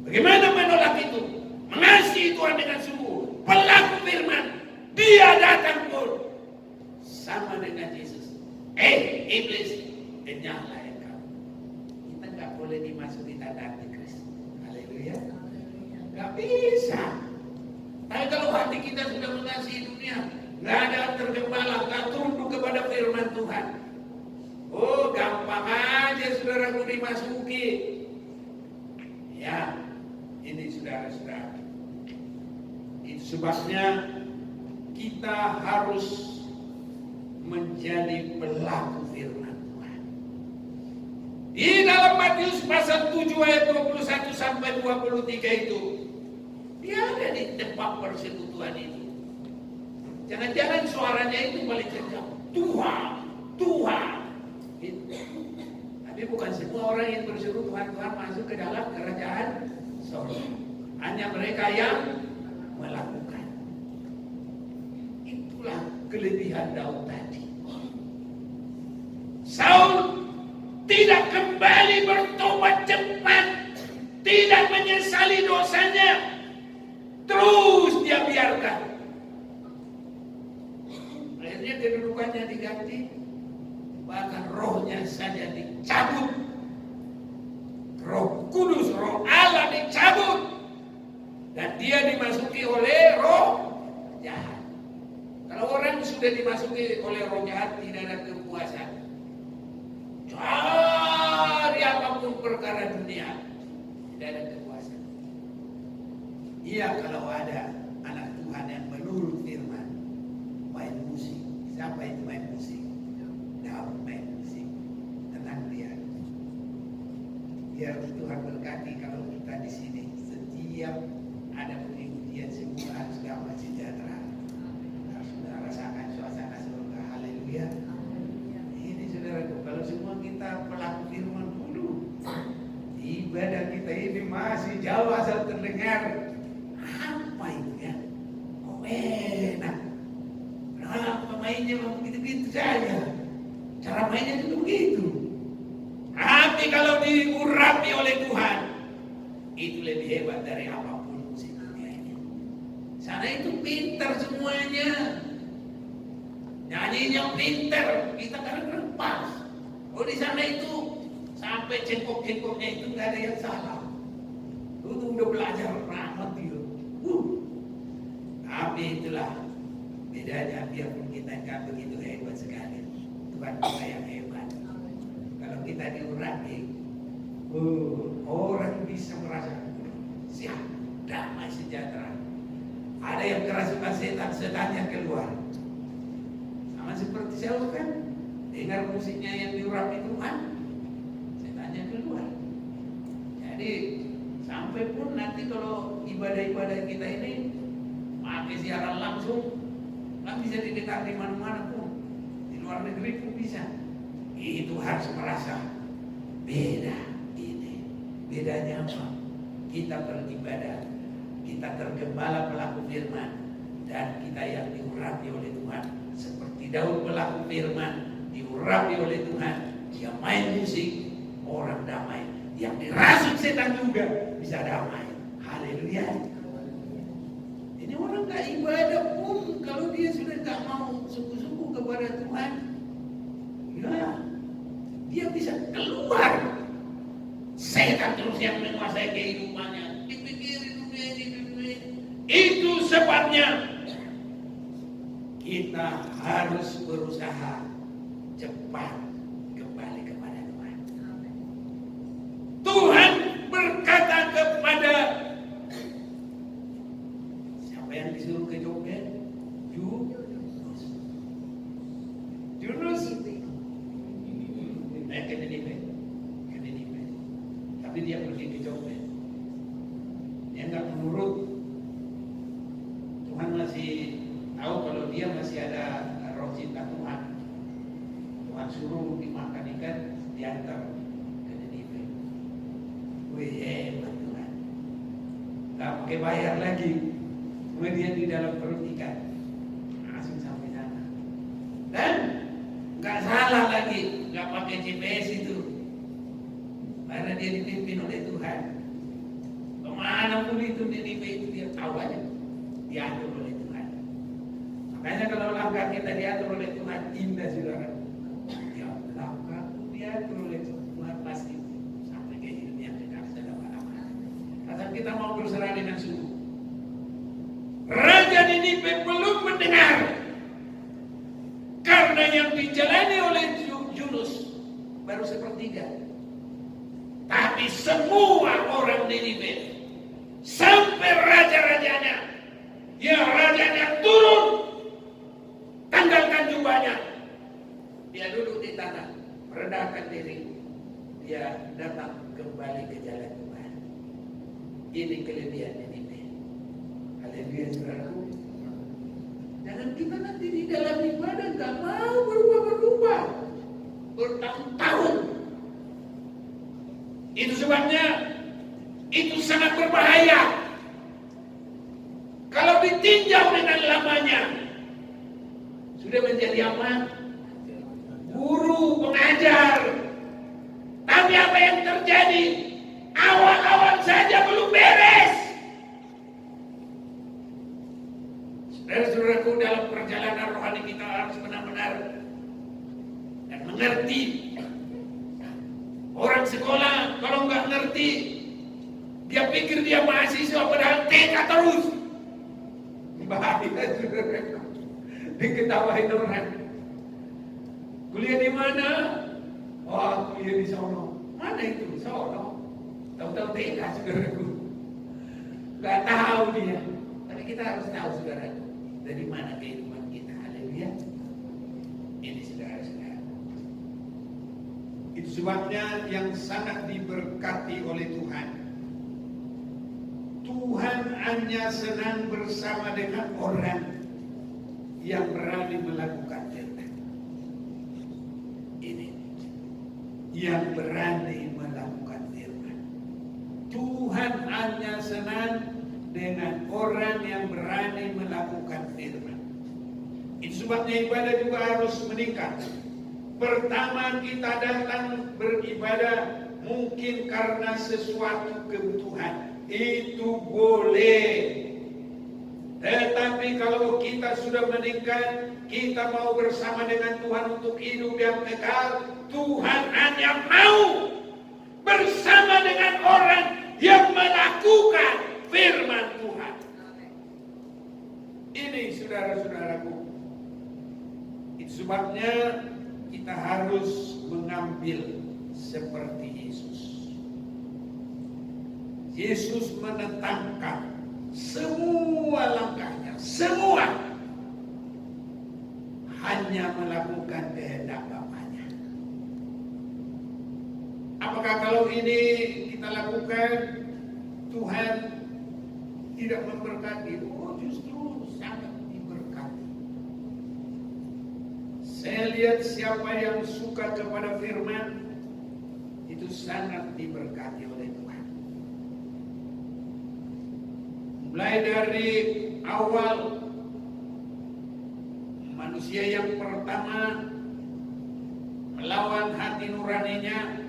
Bagaimana menolak itu? Mengasihi Tuhan dengan sungguh. Pelaku firman, dia datang pun sama dengan Yesus. Iblis, kenyanglah engkau. Kita nggak boleh dimasuki tanda antikris. Haleluya. Nggak bisa. Tapi kalau hati kita sudah mengasihi dunia, nggak ada tergembala, nggak tunduk kepada firman Tuhan. Oh, gampang aja saudaraku dimasuki. Ya, ini saudara-saudara. Itu sebabnya kita harus menjadi pelaku firman Tuhan. Di dalam Matius pasal 7 ayat 21 sampai 23 itu, dia ada di tempat persekutuan itu. Jangan-jangan suaranya itu paling kencang. Tuhan. Gitu. Tapi bukan semua orang yang berseru Tuhan masuk ke dalam kerajaan sorga. Hanya mereka yang melakukan. Itulah kelebihan Daud tadi. Saul tidak kembali bertobat cepat, tidak menyesali dosanya, terus dia biarkan. Akhirnya kedudukannya diganti, bahkan rohnya saja dicabut. Roh Kudus, roh Allah dicabut, dan dia dimasuki oleh roh jahat. Kalau orang sudah dimasuki oleh roh jahat, tidak ada kepuasan. Cari apapun perkara dunia, tidak ada kepuasan. Iya, kalau ada anak Tuhan yang menurut firman, main musik. Siapa itu main musik? Daud main musik. Tenang dia. Biar Tuhan berkati kalau kita di sini setiap ada ujian semua harus damai sejahtera. Harus merasakan suasana surga. Haleluya. Ini saudaraku, kalau semua kita pelaku firman dulu, ibadah kita ini masih jauh asal terdengar. Apa itu ya? Oh, enak. Kenapa mainnya begitu-begitu saja? Cara mainnya juga begitu. Tapi kalau diurapi oleh Tuhan, itu lebih hebat dari apapun musik dunia ini. Sana itu pintar semuanya, nyanyinya pintar, kita kadang-kadang pas. Oh, di sana itu sampai cengkok-cengkoknya itu nggak ada yang salah. Itu udah belajar rahmat itu. Tapi itulah bedanya, biarpun kita nggak begitu hebat sekali, Tuhan kita yang hebat. Kalau kita diurapi, orang bisa merasa siap, damai sejahtera. Ada yang kerasukan setan, setannya keluar. Sama seperti Saul kan, dengar musiknya yang diurapi Tuhan, setannya keluar. Jadi sampai pun nanti kalau ibadah-ibadah kita ini pakai siaran langsung, kan bisa didengar di mana-mana pun, di luar negeri pun bisa. Itu harus merasa beda ini. Bedanya apa? Kita beribadah, kita tergembala pelaku firman, dan kita yang diurapi oleh Tuhan. Seperti Daud pelaku firman, diurapi oleh Tuhan. Dia main musik, orang damai. Yang dirasuk setan juga bisa damai. Haleluya. Ini orang gak ibadah pun, kalau dia sudah gak mau sungguh-sungguh kepada Tuhan, ya, dia bisa keluar. Setan terus yang menguasai kehidupannya. Dipikirin dunia ini. Itu sebabnya kita harus berusaha cepat kembali kepada Tuhan. Tuhan berkata kepada siapa yang disuruh ke Jope? Yunus. Ke Niniwe. Tapi dia pergi ke Jope. Dia nggak menurut. Tuhan masih tahu kalau dia masih ada cinta Tuhan. Tuhan suruh dimakan ikan, diantar ke Niniwe. Wih, hebat Tuhan. Gak pakai bayar lagi. Kemudian di dalam perut ikan langsung sampai sana. Dan gak salah lagi, gak pakai GPS itu. Karena dia dipimpin oleh Tuhan. Kemana pun itu Niniwe itu dia tahu aja. Diatur oleh Tuhan. Makanya kalau langkah kita diatur oleh Tuhan, indah saudara. Ya, langkah diatur oleh Tuhan pasti sampai ke hidup yang kekal selama-lamanya. Asal kita mau berserah dengan sungguh. Raja Niniwe belum mendengar karena yang dijalani oleh Yunus baru sepertiga. Tapi semua orang Niniwe sampai raja-rajanya, ya rajanya turun, tanggalkan jubahnya, dia duduk di tanah, merendahkan diri, dia datang kembali ke jalan Tuhan. Ini kelebihan Niniwe. Haleluya saudaraku. Jangan kita nanti di dalam ibadah gak mau berubah-ubah bertahun-tahun. Itu sebabnya itu sangat berbahaya. Kalau ditinjau dengan lamanya, sudah menjadi apa? Guru, pengajar. Tapi apa yang terjadi? Awal-awal saja belum beres. Saudara-saudaraku, dalam perjalanan rohani kita harus benar-benar dan mengerti. Orang sekolah kalau nggak ngerti, dia pikir dia mahasiswa padahal TK terus. Bahaya saudara. Diketawain orang. Kuliah di mana? Oh, kuliah di Solo. Mana itu? Solo. Tahu-tahu TK saudaraku. Nggak tahu dia. Tapi kita harus tahu saudaraku, dari mana kehidupan kita. Haleluya. Ini saudara-saudara. Itu sebabnya yang sangat diberkati oleh Tuhan. Tuhan hanya senang bersama dengan orang yang berani melakukan firman. Ini yang berani melakukan firman. Tuhan hanya senang dengan orang yang berani melakukan firman. Itu sebabnya ibadah juga harus meningkat. Pertama kita datang beribadah mungkin karena sesuatu kebutuhan. Itu boleh. Tetapi kalau kita sudah meningkat, kita mau bersama dengan Tuhan untuk hidup yang kekal, Tuhan hanya mau bersama dengan orang yang melakukan firman Tuhan. Ini saudara-saudaraku. Itu sebabnya kita harus mengambil seperti Yesus. Yesus menentangkan semua langkahnya, semua hanya melakukan kehendak Bapaknya. Apakah kalau ini kita lakukan Tuhan tidak memberkati? Oh, justru sangat diberkati. Saya lihat siapa yang suka kepada firman itu sangat diberkati oleh Tuhan. Mulai dari awal manusia yang pertama melawan hati nuraninya.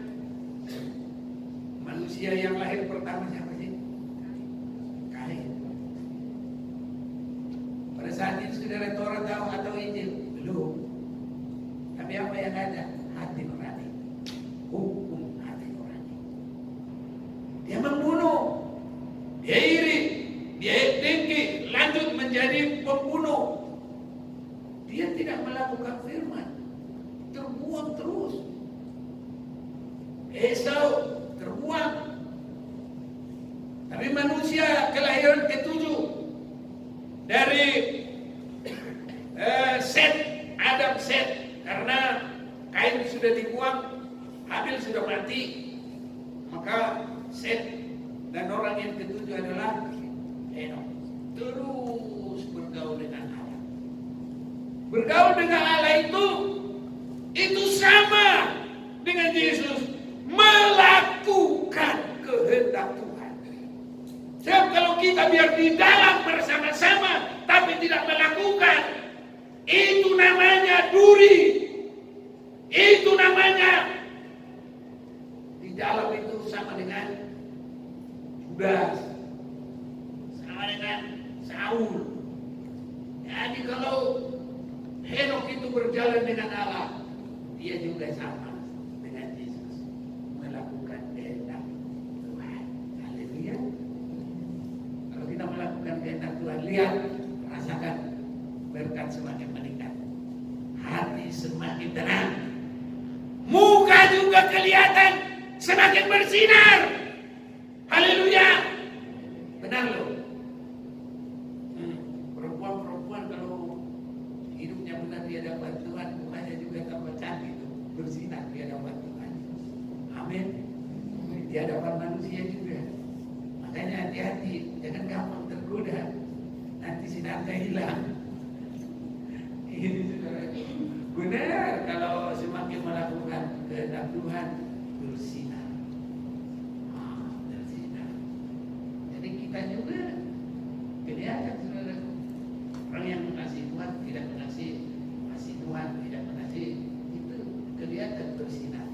Manusia yang lahir pertama siapa sih? Kain. Pada saat itu saudara Taurat tahu atau Injil? Belum. Tapi apa yang ada? Hati nurani. Hukum hati nurani. Dia membunuh. Dia iri. Dia dengki. Lanjut menjadi pembunuh. Dia tidak melakukan firman. Terbuang terus. Esau terbuang. Tapi manusia kelahiran ketujuh dari Adam Set, karena Kain sudah dibuang, Habil sudah mati, maka Set dan orang yang ketujuh adalah Henok. Terus bergaul dengan Adam. Bergaul dengan Allah itu sama dengan Yesus melakukan kehendak Tuhan. Sebab kalau kita biar di dalam bersama-sama tapi tidak melakukan, itu namanya duri. Itu namanya di dalam itu sama dengan Judas, sama dengan Saul. Jadi kalau Henok itu berjalan dengan Allah, dia juga sama dengan Yesus melakukan kehendak Tuhan. Haleluya. Kalau kita melakukan kehendak Tuhan, lihat, rasakan berkat semakin meningkat, hati semakin tenang, muka juga kelihatan semakin bersinar. Haleluya. Benar loh. Perempuan kalau hidupnya benar di hadapan Tuhan, mukanya juga tambah cantik tuh, bersinar di hadapan Tuhan. Amin. Di hadapan manusia juga. Makanya hati-hati, jangan gampang tergoda. Nanti sinarnya hilang. Ini saudara. Benar, kalau semakin melakukan kehendak Tuhan, bersinar. Bersinar. Jadi kita juga kelihatan, saudara. Orang yang mengasihi Tuhan, tidak mengasihi Tuhan, tidak mengasihi, itu kelihatan bersinar.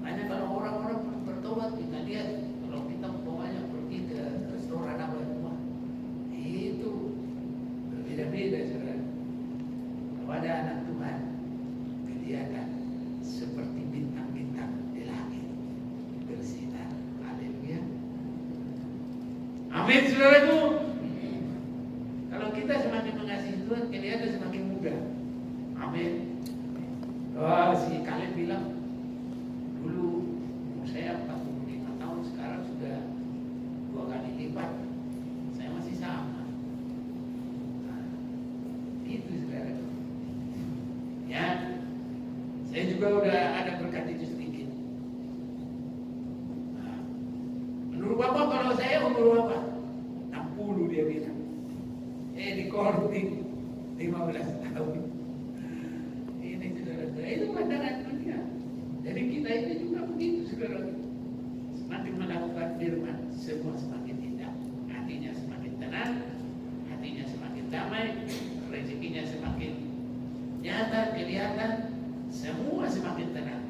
Makanya kalau orang-orang bertobat, kita lihat, kalau kita umpamanya pergi ke restoran apa semua, itu berbeda-beda, saudara. Kepada anak Tuhan, kelihatan seperti bintang-bintang di langit bersinar. Haleluya. Amin, saudaraku. Kalau kita semakin mengasihi Tuhan, kelihatan semakin muda. Amin. Oh, si Kaleb bilang, dulu saya 45 tahun, sekarang sudah 2 kali lipat. Saya masih sama. Nah, itu saudara. Ya, saya juga udah ada berkat itu sedikit. Nah, menurut Bapak, kalau saya umur Bapak 60, dia bilang. Di korting 15 tahun. Ini saudara-saudara, itu pandangan dunia. Jadi kita ini juga begitu, saudara. Semakin melakukan firman, semua semakin indah. Hatinya semakin tenang, hatinya semakin damai, rezekinya semakin nyata, kelihatan, semua semakin tenang.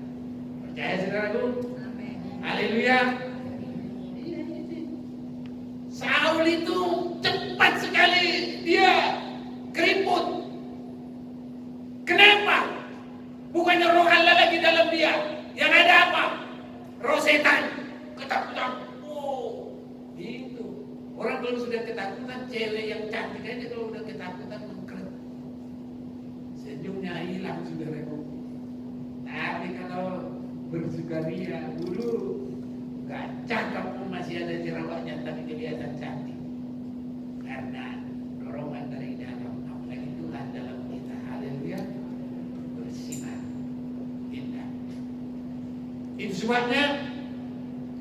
Percaya, saudaraku? Amin. Haleluya. Saul itu cepat sekali dia keriput. Kenapa? Bukannya roh Allah lagi dalam dia. Yang ada apa? Roh setan. Ketakutan. Oh, itu. Orang kalau sudah ketakutan, cewek yang cantik aja kalau udah ketakutan mengkeret. Senyumnya hilang, saudaraku. Tapi kalau bersukaria dulu, gak cakap pun masih ada jerawatnya, tapi kelihatan cantik. Karena dorongan dari dalam, apalagi Tuhan dalam kita. Haleluya. Bersinar indah. Itu sebabnya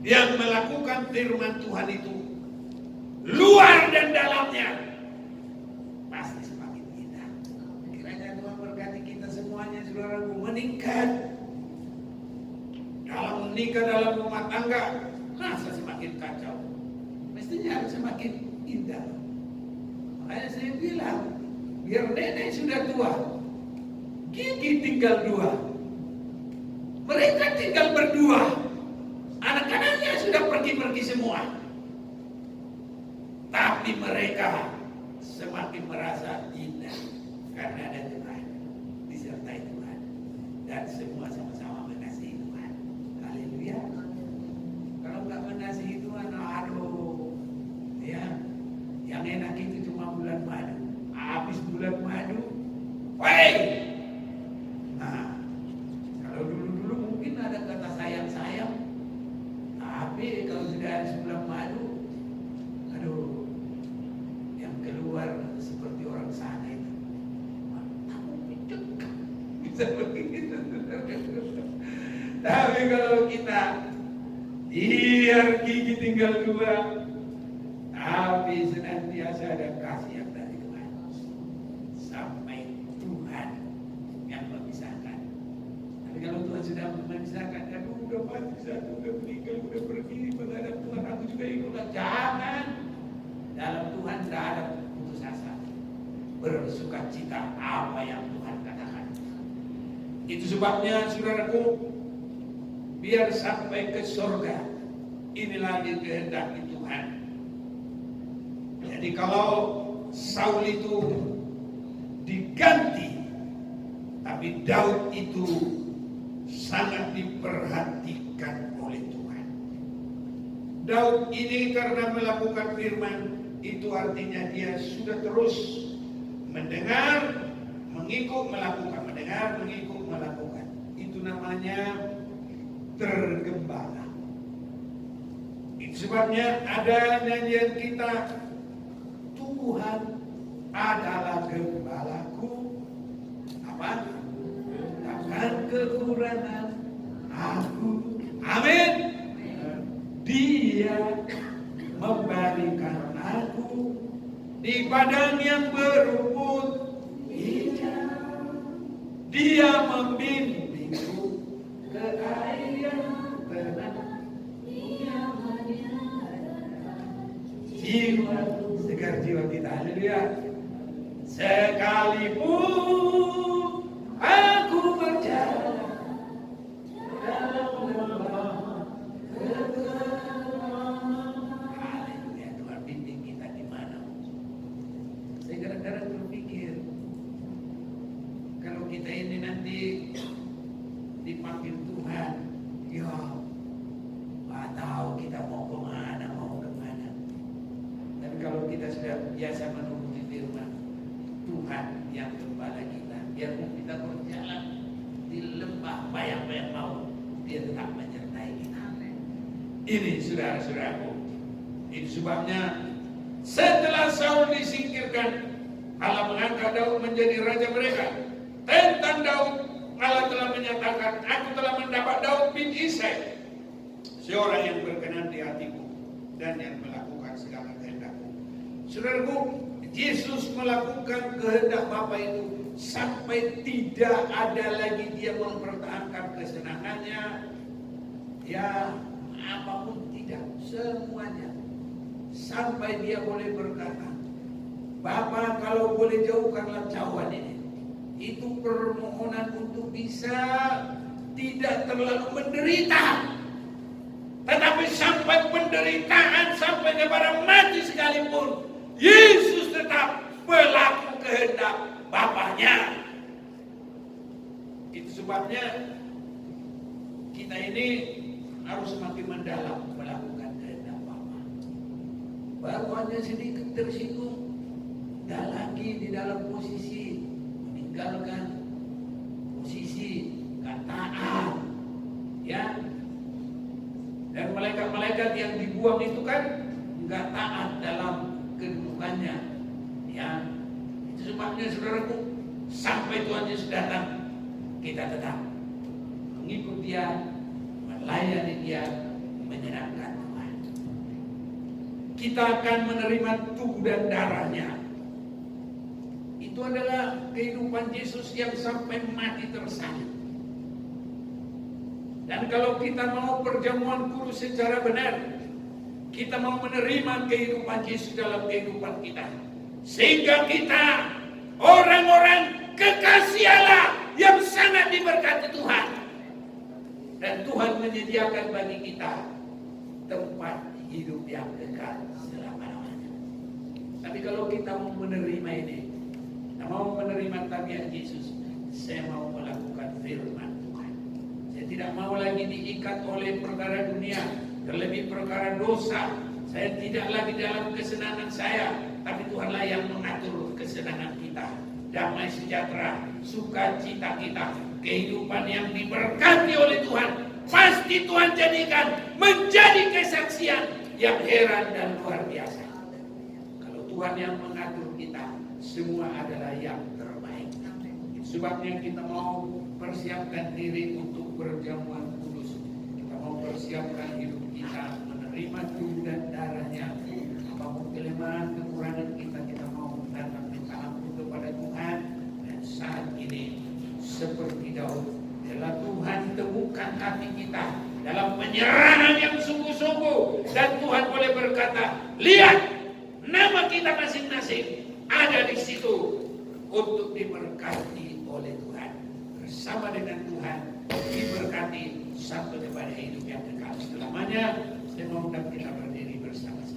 yang melakukan firman Tuhan itu luar dan dalamnya pasti semakin indah. Kiranya Tuhan berkati kita semuanya, saudaraku, meningkat. Dalam menikah, dalam rumah tangga, masa semakin kacau? Mestinya harus semakin indah. Makanya saya bilang, biar nenek sudah tua, gigi tinggal 2. Mereka tinggal berdua. Anak-anaknya sudah pergi-pergi semua. Tapi mereka semakin merasa indah karena ada Tuhan, disertai Tuhan, dan semua sama-sama mengasihi Tuhan. Haleluya. Kalau nggak mengasihi Tuhan, aduh, ya, yang enak itu cuma bulan madu. Habis bulan madu, woi. Nah, kalau dulu mungkin ada kata sayang-sayang, tapi kalau sudah habis bulan madu, aduh, yang keluar seperti orang sana itu, bisa begitu. Tapi kalau kita biar gigi tinggal 2, tapi senantiasa ada kasih yang dari Tuhan sampai sudah memaksakan, aduh udah mati satu, udah meninggal, udah pergi menghadap Tuhan, aku juga ikutlah. Jangan. Dalam Tuhan tidak ada putus asa. Bersukacita apa yang Tuhan katakan. Itu sebabnya saudaraku, biar sampai ke surga, inilah yang kehendaki Tuhan. Jadi kalau Saul itu diganti, tapi Daud itu sangat diperhatikan oleh Tuhan. Daud ini karena melakukan firman, itu artinya dia sudah terus mendengar, mengikut, melakukan, mendengar, mengikut, melakukan. Itu namanya tergembala. Itu sebabnya ada nyanyian kita, Tuhan adalah gembalaku, apa? Takkan kekurangan aku. Amin. Dia memberikan aku di padang yang berumput hijau. Dia membimbingku ke air yang tenang. Dia menyerahkan jiwa, segar jiwa kita. Haleluya. Sekalipun aku berjalan dalam lembah kegelapan. Haleluya. Tuhan bimbing kita di mana? Saya kadang-kadang berpikir, kalau kita ini nanti dipanggil Tuhan, ya nggak tahu kita mau kemana, mau kemana. Dan kalau kita sudah biasa menuruti firman Tuhan yang gembala kita, biarpun kita berjalan di lembah bayang-bayang maut, Dia tetap menyertai kita. Ini saudara-saudaraku, itu sebabnya setelah Saul disingkirkan, Allah mengangkat Daud menjadi raja mereka. Tentang Daud, Allah telah menyatakan, aku telah mendapat Daud bin Isai, seorang yang berkenan di hatiku dan yang melakukan segala kehendakku. Saudaraku, Yesus melakukan kehendak Bapa itu sampai tidak ada lagi dia mempertahankan kesenangannya, ya apapun tidak, semuanya. Sampai dia boleh berkata, Bapa kalau boleh jauhkanlah cawan ini. Itu permohonan untuk bisa tidak terlalu menderita. Tetapi sampai penderitaan, sampai kepada mati sekalipun, Yesus tetap pelaku kehendak Bapaknya. Itu sebabnya kita ini harus semakin mendalam melakukan kehendak Bapa. Baru hanya sedikit tersinggung, tidak lagi di dalam posisi meninggalkan posisi taat, ya. Dan malaikat-malaikat yang dibuang itu kan nggak taat dalam kedudukannya, ya. Itu sebabnya saudaraku, sampai Tuhan Yesus datang, kita tetap mengikut Dia, melayani Dia, menyenangkan Tuhan. Kita akan menerima tubuh dan darahnya. Itu adalah kehidupan Yesus yang sampai mati tersalib. Dan kalau kita mau perjamuan kudus secara benar, kita mau menerima kehidupan Yesus dalam kehidupan kita, sehingga kita orang-orang kekasih Allah yang sangat diberkati Tuhan. Dan Tuhan menyediakan bagi kita tempat hidup yang kekal selama-lamanya. Tapi kalau kita mau menerima ini, kita mau menerima tabiat Yesus, saya mau melakukan firman Tuhan. Saya tidak mau lagi diikat oleh perkara dunia, terlebih perkara dosa. Saya tidak lagi dalam kesenangan saya, tapi Tuhanlah yang mengatur kesenangan kita. Damai sejahtera, sukacita kita, kehidupan yang diberkati oleh Tuhan, pasti Tuhan jadikan menjadi kesaksian yang heran dan luar biasa. Kalau Tuhan yang mengatur kita, semua adalah yang terbaik. Sebabnya kita mau persiapkan diri untuk berjamuan kudus. Kita mau persiapkan hidup kita menerima tubuh dan darahnya. Apapun kelemahan, kekurangan kita, kita mau datang minta ampun kepada Tuhan. Dan saat ini seperti Daud, Biarlah Tuhan temukan hati kita dalam penyerahan yang sungguh-sungguh. Dan Tuhan boleh berkata, lihat, nama kita masing-masing ada di situ untuk diberkati oleh Tuhan. Bersama dengan Tuhan diberkati sampai kepada hidup yang kekal selamanya. Saya mohon kita berdiri bersama-sama.